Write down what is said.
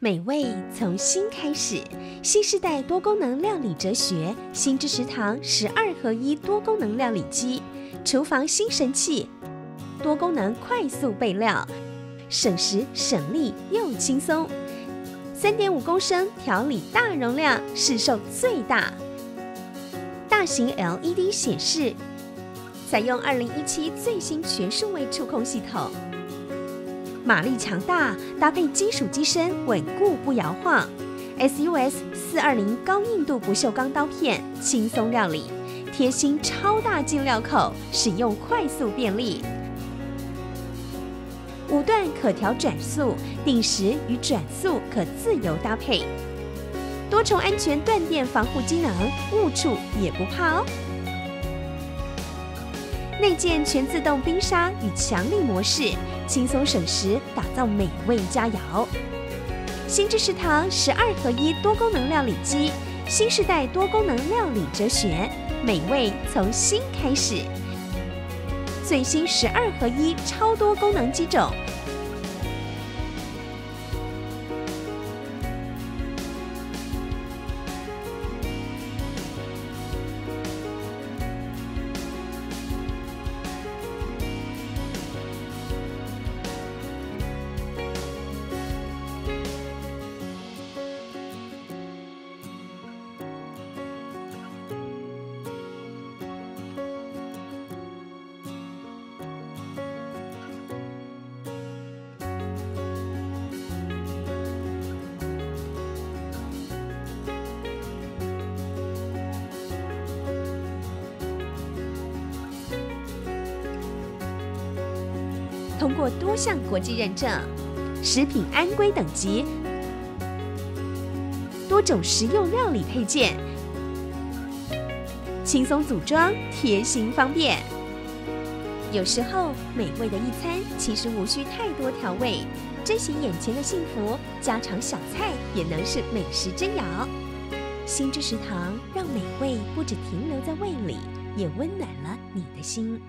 美味从心开始，新时代多功能料理哲学，新知食堂12合1多功能料理机，厨房新神器，多功能快速备料，省时省力又轻松。3.5公升调理大容量，市售最大，大型 LED 显示，采用2017最新全数位触控系统。马力强大，搭配金属机身，稳固不摇晃。SUS 420高硬度不锈钢刀片，轻松料理。贴心超大进料口，使用快速便利。5段可调转速，定时与转速可自由搭配。多重安全断电防护机能，误触也不怕哦。内建全自动冰沙与强力模式，轻松省时，打造美味佳肴。新知食堂12合1多功能料理机，新时代多功能料理哲学，美味从心开始。最新12合1超多功能机种。通过多项国际认证，食品安规等级，多种实用料理配件，轻松组装，贴心方便。有时候，美味的一餐其实无需太多调味，珍惜眼前的幸福，家常小菜也能是美食珍肴。新知食堂让美味不只停留在胃里，也温暖了你的心。